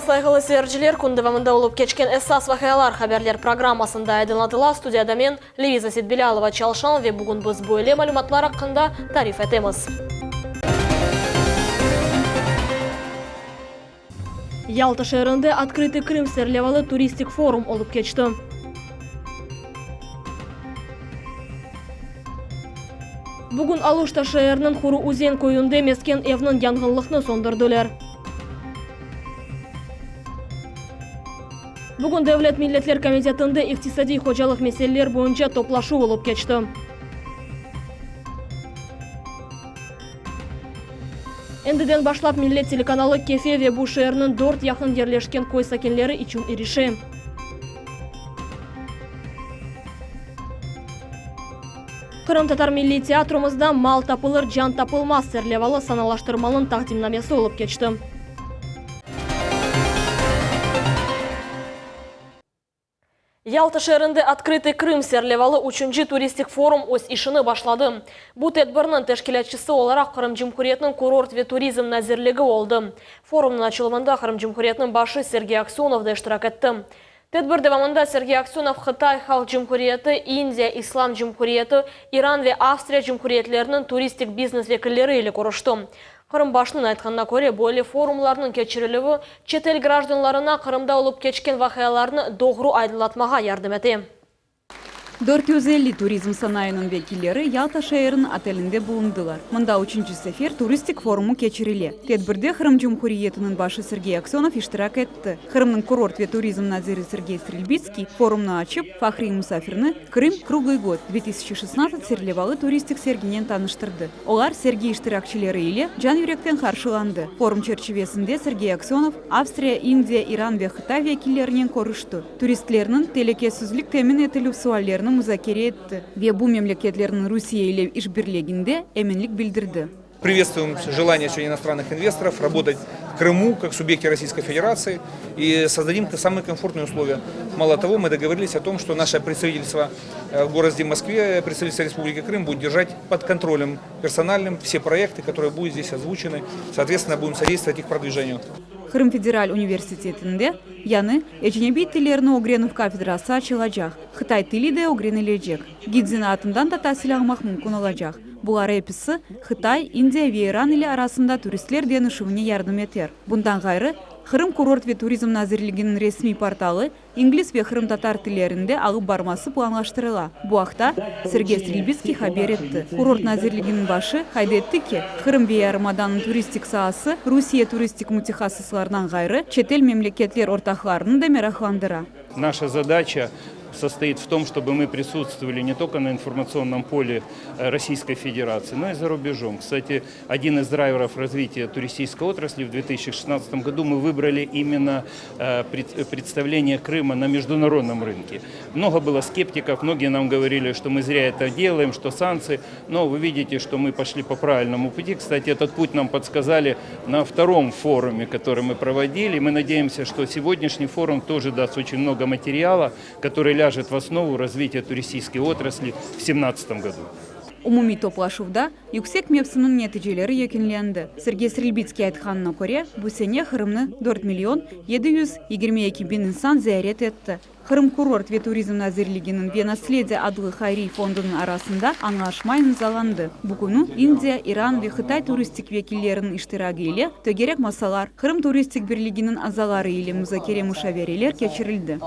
Merhaba saygılı seyirciler. Kun devamında olup geçken esas vakalar haberler programmasında aydınlatıla. Studiyada men Liviza Sidbilalova çalışan ve bugün biz böyle malumatlar hakkında tarif etemiz. Yalta şehrinde Открытый Крым serlevalı turistik forum olup geçti. Bugün Aluşta şehrinin Huru Uzen koyunda mesken evinin yangınlıqını sondurdular. Bugün Devlet Milletler Komitetinde iktisadi hocalık meseleler boyunca toplaşu olup geçti. Endiden başlap Millet Telekanalı Kefe ve bu şehrinin 4 yakın yerleşken koy sakinleri için erişi. Kırım Tatar Milli Tiyatromuzda mal tapılır, can tapılmaz serlevalı sanalaştırmalın takdimnamesi olup geçti. Yalta şehrinde Открытый Крым serlevalı 3. turistik forum öz işini başladı. Bu tedbirinin teşkilatçısı olarak Kırım Cumhuriyeti'nin kurort ve turizm nazirligi oldu. Forumun açılımında Kırım Cumhuriyeti'nin başı Sergey Aksyonov da iştirak etti. Tedbir devamında Sergey Aksyonov Xitay Halk Cumhuriyeti, Indiya İslam Cumhuriyeti, İran ve Avstriya Cumhuriyetlerinin turistik biznes vekilleri ile görüştü. Kırım başının aytkanına göre böyle forumlarının keçiriliği çetel grajdanlarına Kırımda olup geçken vakayalarını doğru aydınlatmağa yardım etti. 450 turizm sanayinin vekilleri Yalta şehrinin otelinde bulundular. Mında 3. sefer turistik forumu geçirildi. Tedbirde Kırım Cumhuriyeti'nin başı Sergey Aksyonov iştirak etti. Kırım'ın kurort ve turizm naziri Sergey Strelbitskiy forumunu açıp Fahri Musafirini Kırım Kruglый год 2016 serlevalı turistik serginen tanıştırdı. Olar sergi iştirakçıları ile can yürekten karşılandı. Forum çerçevesinde Sergey Aksyonov Avstriya, Indiya, İran ve Xitay vekillerinin konuştu. Turistlerinin telekesizlik temin etilip suallerini müzakere etti ve bu memleketlerin Rusya ile işbirliğinde eminlik bildirdi. Приветствуем желание сегодня иностранных инвесторов работать в Крыму как субъекте Российской Федерации и создадим самые комфортные условия. Мало того, мы договорились о том, что наше представительство в городе Москве, представительство Республики Крым будет держать под контролем персональным все проекты, которые будут здесь озвучены. Соответственно, будем содействовать их продвижению. Kırım Federal Üniversitesi'nde yani ecnebi tillerini öğrenip kafedrası açılacak. Xitay tili de öğrenilecek. Gidzen atından da tahsil almak mümkün olacak. Bu hepsi Xitay, Indiya ve İran ile arasında turistler denişimine yardım eder. Bundan gayrı Kırım Kurort ve Turizm Nazirligi'nin resmi portalı İngiliz ve Kırım Tatar tillerinde alıp barması planlaştırıla. Bu hafta Sergey Strelbitskiy haber etti. Kurort Nazirligi'nin başı kaydetti ki Kırım ve Yarımada'nın turistik sahası Rusya turistik mütehassıslardan gayrı çetel memleketler ortaklarını da meraklandıra. Наша задача состоит в том, чтобы мы присутствовали не только на информационном поле Российской Федерации, но и за рубежом. Кстати, один из драйверов развития туристической отрасли в 2016 году мы выбрали именно представление Крыма на международном рынке. Много было скептиков, многие нам говорили, что мы зря это делаем, что санкции, но вы видите, что мы пошли по правильному пути. Кстати, этот путь нам подсказали на втором форуме, который мы проводили. Мы надеемся, что сегодняшний форум тоже даст очень много материала, который ляжет в основу развития туристической отрасли в 2017 году. Umumi toplaşuvda yüksek mevsimin neticeleri yekünlendi. Sergey Strelbitskiy aytkanına göre bu sene Kırım'ı 4 milyon 722 bin insan ziyaret etti. Kırım Kurort ve Turizm Nazirligi'nin ve Naslediye adlı hayri fondunun arasında anlaşma imzalandı. Bugünü Indiya, İran ve Xitay turistik vekillerinin iştirakiyle tögerek masalar Kırım Turistik Birliği'nin azaları ile müzakere müşavireler geçirildi.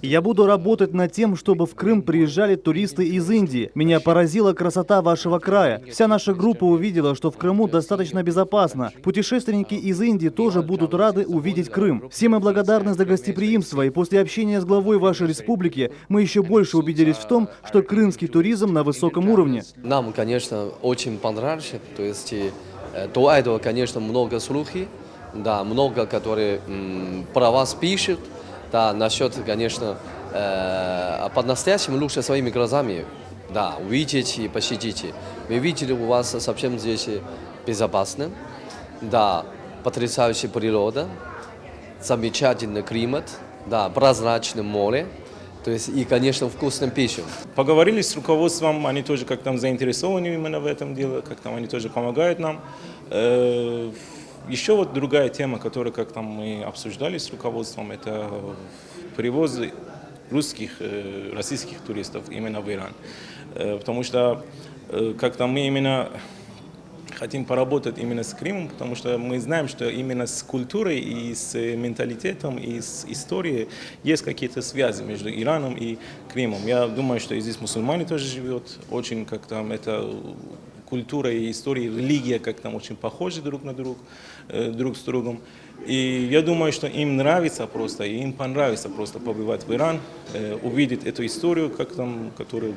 Я буду работать над тем, чтобы в Крым приезжали туристы из Индии. Меня поразила красота вашего края. Вся наша группа увидела, что в Крыму достаточно безопасно. Путешественники из Индии тоже будут рады увидеть Крым. Все мы благодарны за гостеприимство, и после общения с главой вашей республики мы еще больше убедились в том, что крымский туризм на высоком уровне. Нам, конечно, очень понравилось. То есть до этого, конечно, много слухов. Да, много, которые про вас пишут, да, насчет, конечно, по-настоящему лучше своими глазами, да, увидеть и посетите. Мы видели у вас совсем здесь безопасно, да, потрясающая природа, замечательный климат, да, прозрачное море, то есть и, конечно, вкусная пища. Поговорили с руководством, они тоже как там заинтересованы именно в этом деле, как там они тоже помогают нам. еще вот другая тема, которую как там мы обсуждали с руководством, это перевозы русских, российских туристов именно в Иран. Потому что как-то мы именно хотим поработать именно с Крымом, потому что мы знаем, что именно с культурой и с менталитетом и с историей есть какие-то связи между Ираном и Крымом. Я думаю, что и здесь мусульмане тоже живут, очень как там это культура и история, религия как там очень похожи друг на друг с другом. И я думаю, что им нравится просто, и им понравится просто побывать в Иран, увидеть эту историю, как там, которая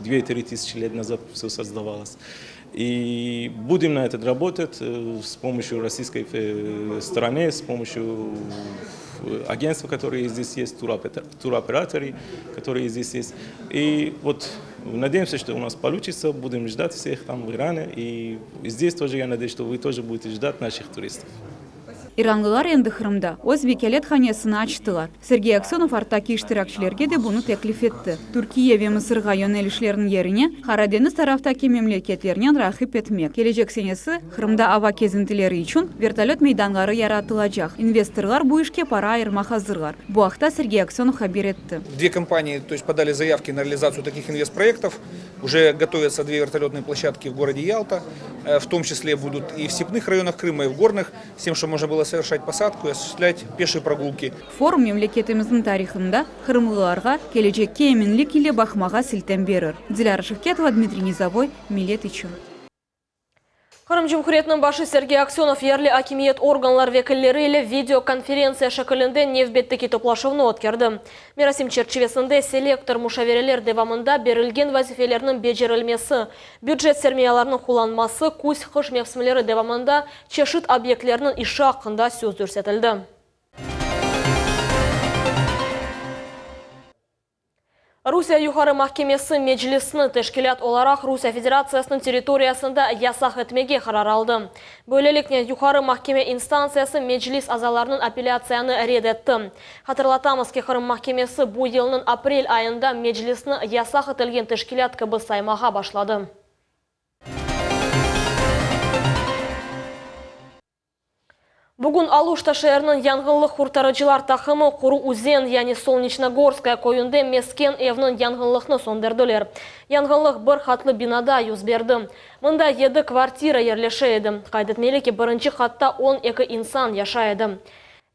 2-3 тысячи лет назад все создавалось. И будем на это работать с помощью российской стороны, с помощью агентства, которые здесь есть, туроператоры, которые здесь есть. И вот надеемся, что у нас получится, будем ждать всех там в Иране. И здесь тоже я надеюсь, что вы тоже будете ждать наших туристов. Иранлылар енді Қырымда өз векалет ханесін açtılar. Сергей Аксенов арттаки иштиракчилерге де буны теклиф etти. Türkiye ve Mısırga yönelişlerinin yerine Karadeniz taraftaki memleketlerine rahip etmek. Gelecek senesi Kırımda hava kezintileri için vertolyot meydanları yaratılacak. Investorlar bu işe para ayırmak hazırlar. Bu hafta Сергей Аксенов haber etti. Две компании, то есть, подали заявки на реализацию таких инвестпроектов. Уже готовятся 2 вертолетные площадки в городе Ялта. В том числе будут и в степных районах Крыма, и в горных, с тем, что можно было совершать посадку и осуществлять пешие прогулки. Forum memleketimizin tarixinde Kırımlılarga gelecekке eminlik ile bakmağa silten verir. Dilara Şevketova, Dmitriy Nizavoy, Millet için. Кырым Cumhuriyeti'nin başı Sergey Aksyonov yerli hakimiyet organlar vekilleriyle video konferensiya şeklinde nevbetteki toplaşımını ötkirdi. Merasim çerçevesinde selektor muşavireler devamında berilgen vazifelerinin becerilmesi, büdjet sermayalarının kullanması, kuz-kış mevsimleri devamında çeşit obyektlerinin işi hakkında söz görsetildi. Rusiya Yukarı Mahkemesi Meclisini teşkilat olarak Rusya Federasyasının territoriyasında yasak etmege karar aldı. Böylelikle Yukarı Mahkeme instansiyası meclis azalarının apelyasyonu reddetti. Hatırlatamız ki Kırım Mahkemesi bu yılın aprel ayında meclisini yasak etilgen teşkilat gibi saymağa başladı. Bugün Aluşta şehrinin yangınlık kurtarıcılar takımı Kuru Uzen yani Solnechnogorskaya koyunda mesken evinin yangınlığını söndürdüler. Yangınlık bir katlı binada yüz verdi. Mında 7 kvartira yerleşeydi. Kaydetmeli ki birinci katta 12 insan yaşaydı.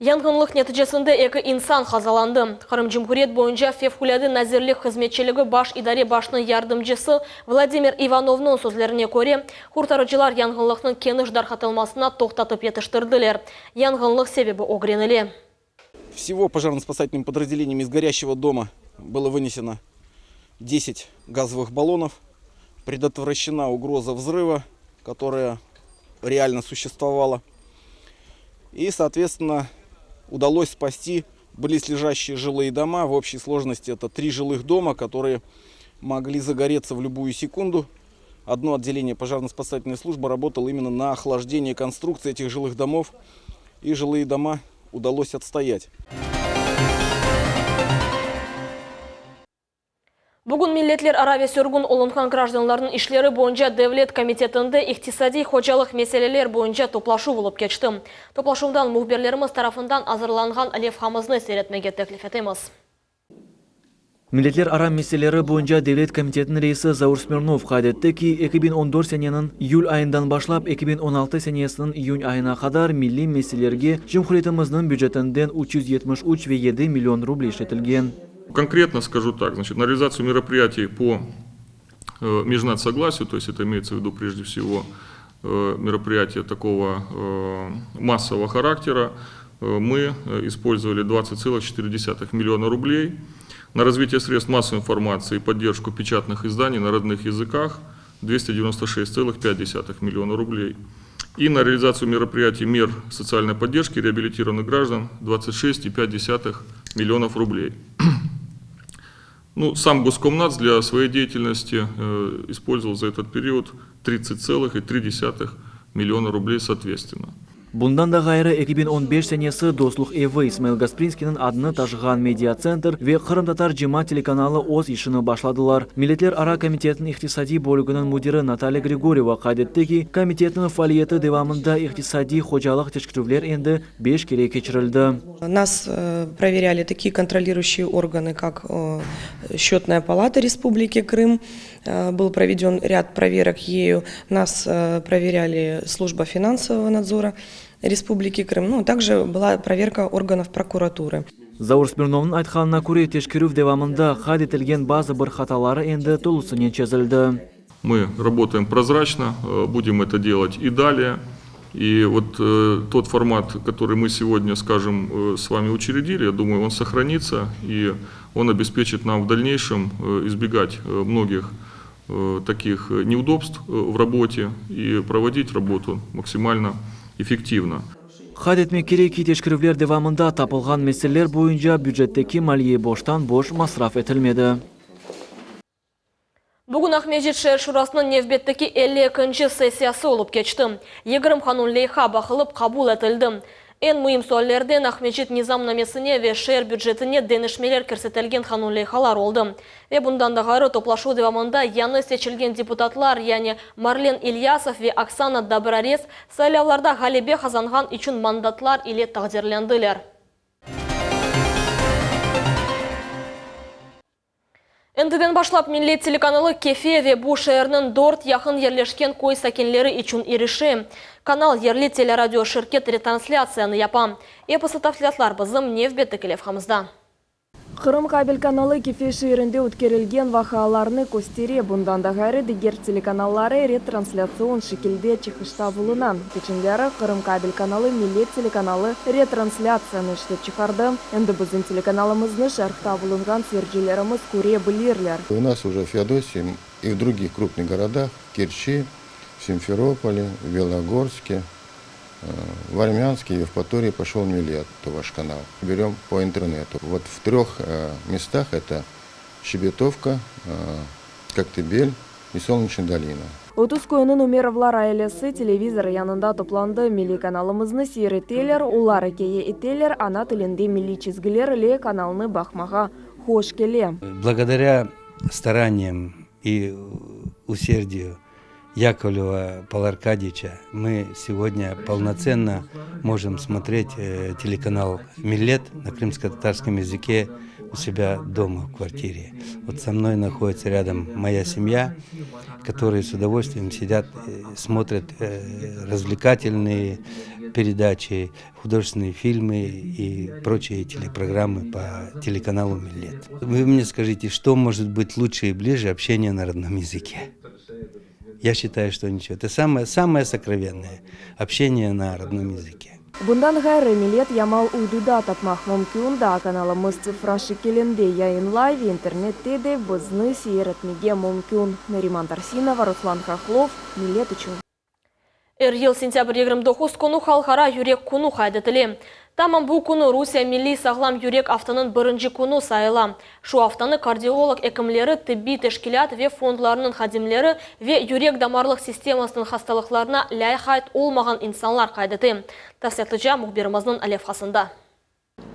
Yangınlık neticesinde 2 insan kazalandı. Kırım Cumhuriyet boyunca Fevkulade Nazirlik Hizmetçiligi baş idare başının yardımcısı Vladimir Ivanov'un sözlerine göre kurtarıcılar yangınlığın keniş darhatılmasına toxtatıp yetiştirdiler. Yangınlık sebebi öğrenildi. Всего пожарно-спасательными подразделениями из горящего дома было вынесено 10 газовых баллонов. Предотвращена угроза взрыва, которая реально существовала. И, соответственно, удалось спасти близлежащие жилые дома. В общей сложности это 3 жилых дома, которые могли загореться в любую секунду. Одно отделение пожарно-спасательной службы работало именно на охлаждение конструкции этих жилых домов. И жилые дома удалось отстоять. Bugün Milletler Arabia sürgün olungan gражданларның işleri boyunca Devlet Komitetinde iktisadi hocalık meseleler boyunca toplaşu bulup geçti. Toplaşımdan muhbirlerimiz tarafından hazırlangan levhamızını seyretmege teklif etemiz. Milletler Ara meseleleri boyunca Devlet Komitetinin reisi Zaur Smirnov kaydetti ki 2014 senenin iyul ayından başlap 2016 senesinin iyun ayına kadar milli meselelerge Cumhuriyetimizin büdjetinden 373,7 milyon ruble işletilgen. Конкретно скажу так, значит, на реализацию мероприятий по межнадсогласию, то есть это имеется в виду прежде всего мероприятия такого массового характера, мы использовали 20,4 миллиона рублей. На развитие средств массовой информации и поддержку печатных изданий на родных языках 296,5 миллиона рублей. И на реализацию мероприятий мер социальной поддержки реабилитированных граждан 26,5 миллионов рублей. Ну, сам Госкомнадс для своей деятельности использовал за этот период 30,3 миллиона рублей соответственно. Bundan da gayrı 2015 senesi Dostluk Evi İsmail Gasprinski'nin adını taşıyan Media Center ve Kırım Tatar Cima telekanalı o'z işini başladılar. Milletler Ara Komitetinin İktisadi bölügünün müdiri Natalya Grigorieva kaydetti ki, komitetinin faaliyeti devamında iktisadi hocalık teşkilatlar endi 5 kere geçirildi. Нас проверяли такие контролирующие органы, как Счетная палата Республики Крым. Был проведен ряд проверок ею. Нас проверяли служба финансового надзора Республики Крым. Ну, также была проверка органов прокуратуры. Заур Смирнов'un aytkanına göre teşkirüv devamında kaydetilgen bazı bir hataları endi tolusuna çözüldü. Мы работаем прозрачно, будем это делать и далее. И вот тот формат, который мы сегодня, скажем, с вами учредили, я думаю, он сохранится, и он обеспечит нам в дальнейшем избегать многих таких неудобств в работе и проводить работу максимально эффективно. Kaydetmek gerek ki teşkirüvler devamında tapılgan meseleler boyunca büdjetteki maliye boştan boş masraf etilmedi. Бүгін Ахмежит шәр шурасының невбеттікі 52-ші сессиясы олып кечті. Егірім ханун лейха бақылып қабул әтілді. Ен мұйым суаллерден Ахмежит низам намесіне ве шәр бюджетіне денішмелер керсетелген ханун лейхалар олды. Ве бұндан да ғары топлашу девамында яны сечілген депутатлар, яны Марлен Ильясов ве Оксана Доброрез сайлауларда ғалебе қазанған үшін мандатлар иле тағдерленділер. Эндіден башлап Милlet телеканалы Кефе ве Бу шәрінің дорт яқын ерлешкен кой сәкенлері үшін иріші. Канал ерлі телерадио шirket ретрансляцияны япам. Епысы тафлиятлар бізім невбетті келевхамызда. Кырым кабель каналы Кефе шерінде өткерілген вақаларны көстере, бұндан да ғайры дегер телеканаллары ретрансляцион шекелде чықышта бұлынан. Кечіндері Кырым кабель каналы Милlet телеканалы ретрансляцияны іштеп чықарды. Енді біздің телеканалымызны шарқта бұлынған сержелеріміз көре білерлер. У нас уже в Феодосии и в других крупных городах, Керчи, в Симферополе, в Белогорске, в Армянске и в Евпатории пошел Милlet, то ваш канал. Берем по интернету. Вот в 3 местах это Щебетовка, Коктебель и Солнечная долина. 30 көйінің умеровлар айлесі телевизор янында топланды. Милли каналымызны сейретелер, улары кее етелер, ана тілінде милли чизгілер ле каналны бақмаға хош келе. Благодаря стараниям и усердию Яковлева Павла Аркадьевича мы сегодня полноценно можем смотреть телеканал Милlet на крымско-татарском языке у себя дома в квартире. Вот со мной находится рядом моя семья, которые с удовольствием сидят, смотрят развлекательные передачи, художественные фильмы и прочие телепрограммы по телеканалу Милlet. Вы мне скажите, что может быть лучше и ближе общения на родном языке? Я считаю, что ничего. Это самое сокровенное общение на родном языке. Bundan gayrı Millet Ямал uyduda tapmaq mümkün da kanalımız цифра шекелінде yayınlay ve internette de bizni seyretmege mümkün. Neriman Tarsinova, Ruslan Хохлов, Millet için. Ел сентябрь 29 күні халқара юрек күні қайдетілі. Тамам бұл күні Русия милли сағлам юрек автының бірінші күні сайыла. Шу автаны кардиолог әкімлері, тибби тешкилят ве фондларының хадимлері ве юрек дамарлық системасының хасталықларына лайхайт олмаған инсанлар қайдеті. Тасятлыжа мұхберіміздің Алев Хасында.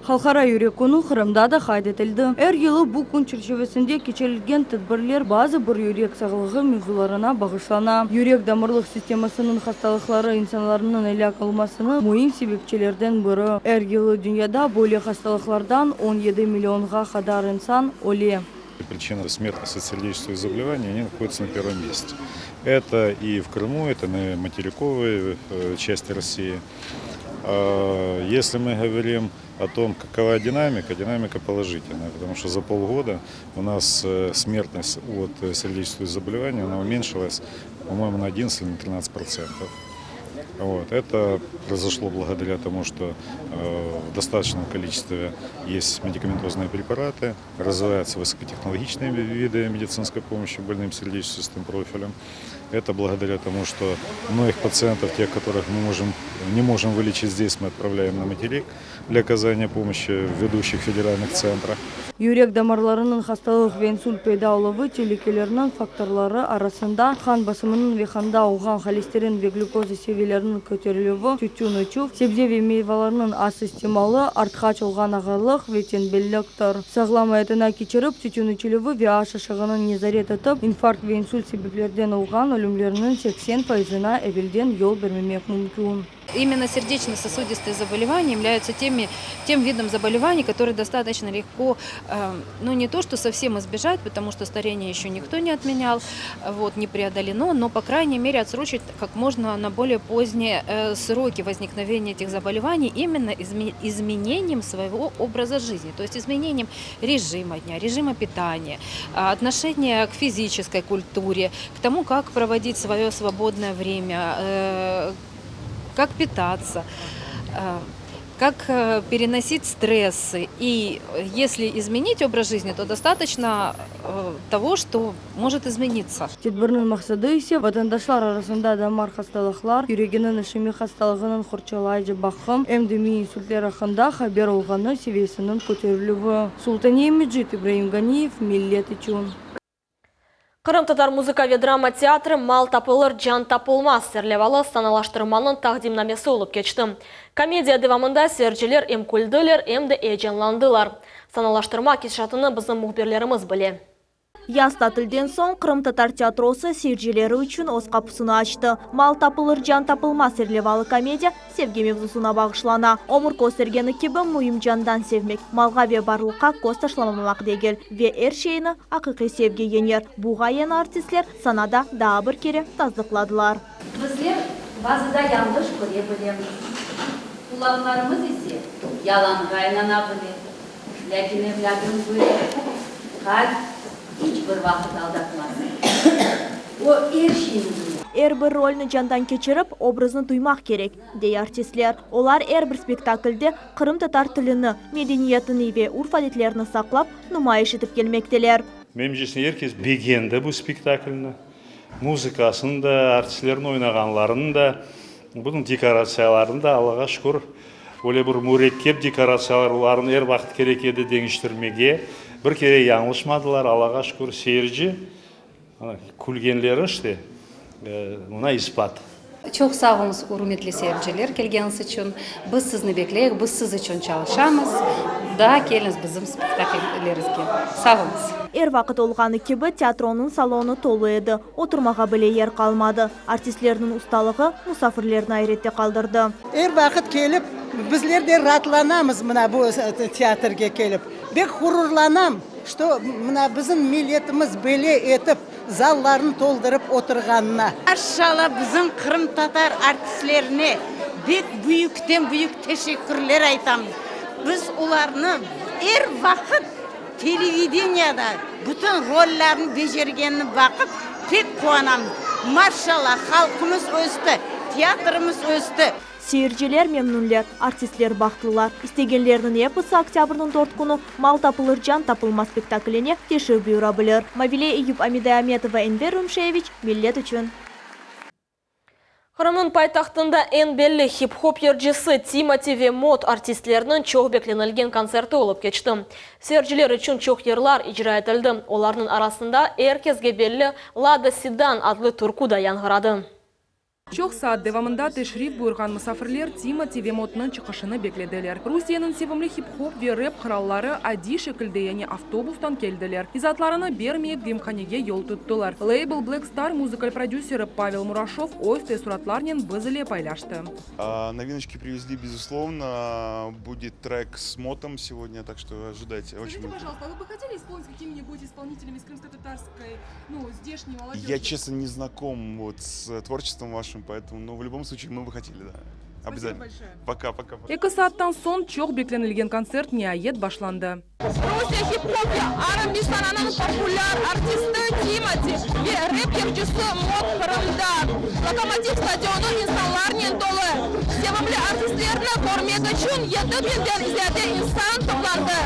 Халқара юрек күні Қырымда да қайдетілді. Әр елі бұл күн чірчевесінде кечерілген тәдбірлер базы бір юрек сағылығы мүйзуларына бағышлана. Юрек дамырлық системасының хасталықлары инсанларының әлі қалмасыны мұйым себепчелерден бірі. Әр елі дүнияда более хасталықлардан 17 миллионға қадар инсан оле. Причина смертности от сердечных заболеваний они находятся на первом месте. Это и в Крыму, это на материковой части России. Если мы говорим о том, какова динамика, динамика положительная, потому что за полгода у нас смертность от сердечных заболеваний она уменьшилась, по-моему, на 11 или на 13%. Вот. Это произошло благодаря тому, что в достаточном количестве есть медикаментозные препараты, развиваются высокотехнологичные виды медицинской помощи больным сердечно-сосудистым профилем. Это благодаря тому, что многих пациентов, тех, которых мы не можем вылечить здесь, мы отправляем на материк для оказания помощи в ведущих федеральных центрах. Yürek damarlarının hastalık ve insult peyda oluvu tehlikelerinden faktorları arasında kan basımının ve kanda olğan холестерин ve glukoza seviyelerinin kötürülüğü, tütün içu, sebze ve meyvelerinin az istimalı, artkaç olğan ağırlık ve tembelliktir. Sağlam hayatına geçirip tütün içülüğü ve aşışığının nezaret edip, infarkt ve insult sebeplerden olğan ölümlerinin 80%'ına evvelden yol vermemek mümkün. Именно сердечно-сосудистые заболевания являются тем видом заболеваний, которые достаточно легко, ну не то что совсем избежать, потому что старение еще никто не отменял, вот, не преодолено, но по крайней мере отсрочить как можно на более поздние сроки возникновения этих заболеваний именно изменением своего образа жизни, то есть изменением режима дня, режима питания, отношения к физической культуре, к тому, как проводить свое свободное время, как питаться, как переносить стрессы. И если изменить образ жизни, то достаточно того, что может измениться. Tedbirinin maksadı ise vatandaşlar arasında damar hastalıklar, yüreğinin işemi hastalığının kurçalayıcı bakım, emdimi insültler hakkında haber olğanı seviyesinin kötürülüğü. Sultaniye Mecid, İbrahim Ganiyev, Millet için. Қырым татар музыка ве драма театры мал тапылыр, жан тапылмас серлевалы саналаштырманын тақдимнамесі олып кечті. Комедия девамында сержелер эм күлділер, әмді әжанландылар. Саналаштырма кешатыны біздің мұхберлеріміз біле. Яз татылден соң Қырым татар театросы сержелері үшін оз қапысыны açты. Мал тапылыр, жан тапылмас серлевалы комедия sevgi mevzusuna bağışlana. Omur көстергені кебі мұйым жандан sevmek. Малға ве барлыққа көз ташламамақ дегел. Ве әр şeyini ақиқи sevgi енер. Буға ен артистлер санада daha бір кере таздықладылар. Bizler bazıda yanlış göre bilemiz. Kulaklarımız ise yalan kaynanabilir. Lakin evladım böyle kalp hiçbir vakit aldatmasın. O her şeyini Әрбір рольны жандан кечіріп, образны дуймақ керек, дей артистлер. Олар әрбір спектакльде Қырым татар тіліні, медениетін ве урф-әдетлерін сақлап, нумайыш етіп келмектелер. Менімше herkes beğendi bu spektaklini. Muzikasını da, artistlerin oynaganlarını da, bunun dekorasiyalarını da Allah'a şükür. Öyle bir mürekkep dekorasiyalarını her vakit gerek edi değiştirmege. Bir kere yanlışmadılar Allah'a şükür seyirci. Kulgenleri işte. Buna ispat. Çok sağ olun, hürmetli seyirciler, gelgeniz için. Biz sizni bekleyik, biz siz için çalışamız. Daha geliniz bizim spektaklerimizge. Sağ olunuz. Әр вақыт олғаны кебі театронun салоны толы еді. Отырмаға біле ер қалмады. Артистлерінің ұсталығы мұсафірлерін айретте қалдырды. Әр вақыт келіп, bizler de rahatlanamız bu teatrga kelip. Bek gururlanam, что bizim milletimiz böyle etip zallarını toldırıp oturganına. Maşallah bizim Kırım Tatar artistlerine bek büyükten büyük teşekkürler aytamız. Biz onlarını her vakit televideniyada bütün rollerini becergenini bakıp pek kuanamız. Maşallah halkımız östü, tiyatrımız östü. Seyirciler memnunlar, artistler бақытлылар. İstegenlerinin епысы октябрның 4 күні мал тапылыр, жан тапылмас спектаклене теші бұйыра білер. Мавиле Eyüp Amidayametova, Enver Rumshevich, Millet үшін. Қырымның пайтақтында ең белі хип-хоп ержесі Тимати ве Мод артистлерінің чоқ бекленілген концерті олып кечті. Сержілер үшін чоқ ерлар ижра етілді. Олардың арасында әркезге белі Лада Седан адлы турку да яңғырады. Чоқ саат девамында тешриф бұйырған мұсафірлер Тимати ве Модның чықышыны бекледілер. Русияның севімлі хип-хоп ве рэп құраллары ади шекілді яне автобустан келділер. Изатларыны бермейіп демханеге ел тұттылар. Лейбл Black Star музыкаль продюсері Павел Мурашов ойсты суратларнен бізіле пайлашты. Новиночки привезли, безусловно. Будет трек с Мотом сегодня, так что ожидайте. Скажите, пожалуйста, вы бы хотели исполнить какими-нибудь исполнителями из крымско-татарской, здешней молодежи? Я, честно, не знаком с творчеством вашим, поэтому, в любом случае, мы бы хотели, да. Обязательно. Пока-пока. Екі сааттан соң чоқ бекленілген концерт ниайет башланды. Rusya hip-hop'ya Arabistan'ın popüler artisti Timati ve rap ержisi Mod Kırım'da. Lokomotiv stadionu insanlarla dolu. Sevimli artistlerini görmek için 7000'den ziyade insan toplandı.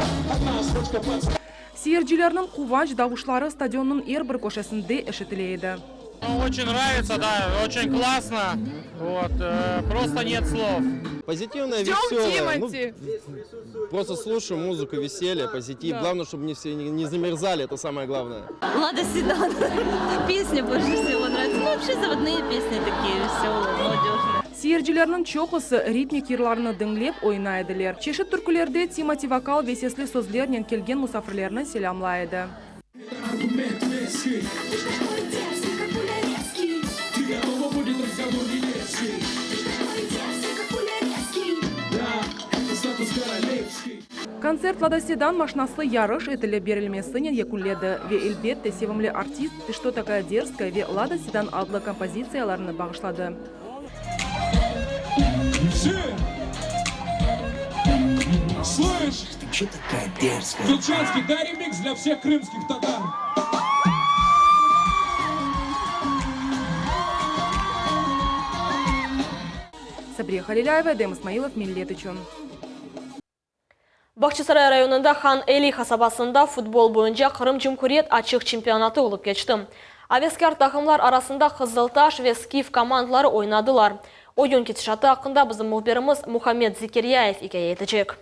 Seyircilerinin kuvvanç davuşları stadionun her bir köşesinde eşitileydi. Очень нравится, да, очень классно. Вот, просто нет слов. Позитивное, веселое. Просто слушаю музыку, веселье, позитив. Да. Главное, чтобы все не замерзали, это самое главное. Лада Седан. Песня больше всего нравится. Ну, вообще заводные песни такие веселые, молодежные. Сиерджилернің чоқысы ритмик ирларны дыңлеп ойнайдылер. Чешет түркілерде Тимати вокал весеслі сөзлерінен келген мұсафірлеріні селамлайды. Концерт Лада Седан машнаслы ярыш этілі берілмесінен екуледі. Ве элбетте севімлі артист «Ты что такая дерзкая» ве Лада Седан адлы композицияларыны бағышлады. Слышь, ты что такая дерзкая? Вилчанский, дай ремикс для всех крымских татар. Сабрия Халиляева, Эдем Исмаилов, Миллет Ичон. Бақчысарай районында Хан Эли қасабасында футбол бойынша Қырым Жүмкурет ачық чемпионаты олып кечті. Авескер тақымлар арасында Қызылташ ве Скиф командалары ойнадылар. Ойын кетішаты ақында біздің мұхберіміз Мухаммед Зикерияев икая етечек.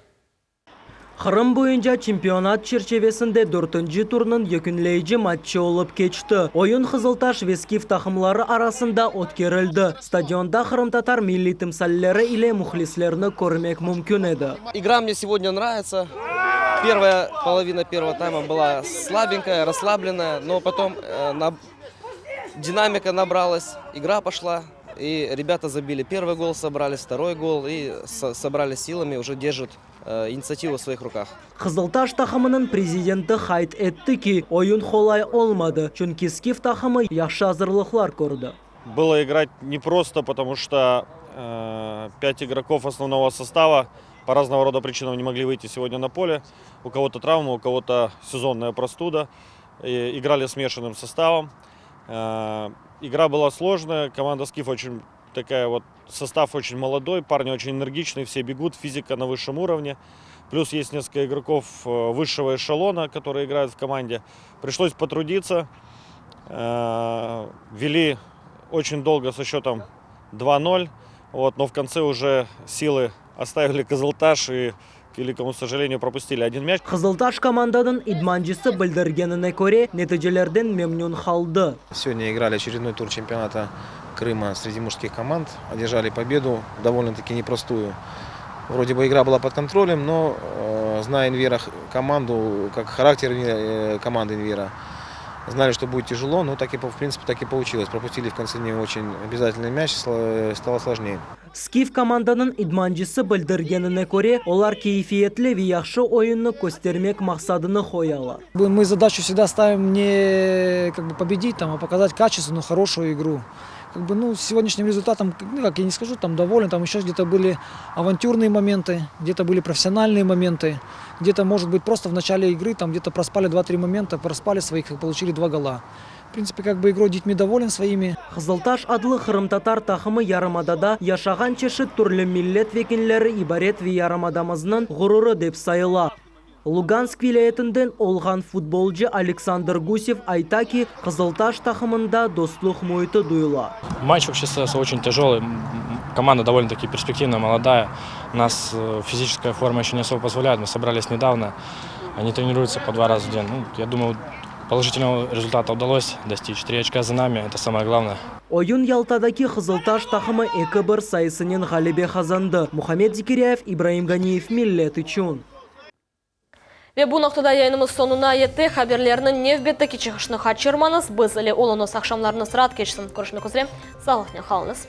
Қырым бойынша чемпионат черчевесінде 4-ші турның екінлейші матчы олып кечті. Ойын Қызылташ ве Скиф тақымлары арасында өткерілді. Стадионда Қырым татар милли тімсаллері или мухлислеріні көрмек мүмкін еді. Игра мне сегодня нравится. Первая половина первого тайма была слабенькая, расслабленная, но потом динамика набралась, игра пошла. И ребята забили первый гол, собрали второй гол и собрали силами, уже держат инициативу в своих руках. Қызылташ тақымының президенті хайт етті ки, ойын холай олмады, чүнки Скиф тақымы яқшы азырлықлар көрді. Было играть непросто, потому что 5 игроков основного состава по разного рода причинам не могли выйти сегодня на поле. У кого-то травма, у кого-то сезонная простуда. И играли смешанным составом. Игра была сложная, команда Скиф очень такая вот, состав очень молодой, парни очень энергичные, все бегут, физика на высшем уровне. Плюс есть несколько игроков высшего эшелона, которые играют в команде. Пришлось потрудиться, вели очень долго со счетом 2-0, вот, но в конце уже силы оставили Қызылташ и, к великому сожалению, пропустили один мяч. Қызылташ команданың идманчысы білдіргеніне көре нәтижелерден мемнун қалды. Сегодня играли очередной тур чемпионата Крыма среди мужских команд. Одержали победу, довольно-таки непростую. Вроде бы игра была под контролем, но зная Инвера команду, как характер команды Инвера, знали, что будет тяжело, но так и, в принципе, так и получилось. Пропустили в конце не очень обязательный мяч, стало сложнее. Скиф команданың идманчысы білдіргеніне көре, олар кейфиетлі ве яқшы ойынны көстермек мақсадыны қоялар. Мы задачу всегда ставим не победить, а показать качественную, хорошую игру. С сегодняшним результатом, как я не скажу, доволен, там еще где-то были авантюрные моменты, где-то были профессиональные моменты, где-то, может быть, просто в начале игры, где-то проспали 2-3 момента, проспали своих, получили 2 гола. В принципе, игрой детьми доволен своими. Қызылташ адлы Қырым татар тақымы ярымадада яшаған чешет түрлі миллет векенлері ибарет ве ярымадамызның ғұрыры деп сайыла. Луганск вилаетінден олған футболчы Александр Гусев айта ки Қызылташ тақымында достық мойты дуйла. Матч вообще очень тяжелый. Команда довольно-таки перспективная, молодая. У нас физическая форма еще не особо позволяет. Мы собрались недавно. Они тренируются по 2 раза в день. Я думаю, положительного результата удалось достичь. 3 очка за нами, это самое главное. Ойын Ялтадаки Қызылташ тақымы 2-1 сайысынен ғалебе қазанды. Мухаммед Зикерияев, Ибраим Ганиев, Миллет Ичун. Ve bu noktada yayınımız sonuna yetti. Haberlerinin nevbette keçiğişini kaçırmanız. Biz ile olunuz akşamlarınız rahat geçsin. Görüşmek üzere. Sağlıkla kalınız.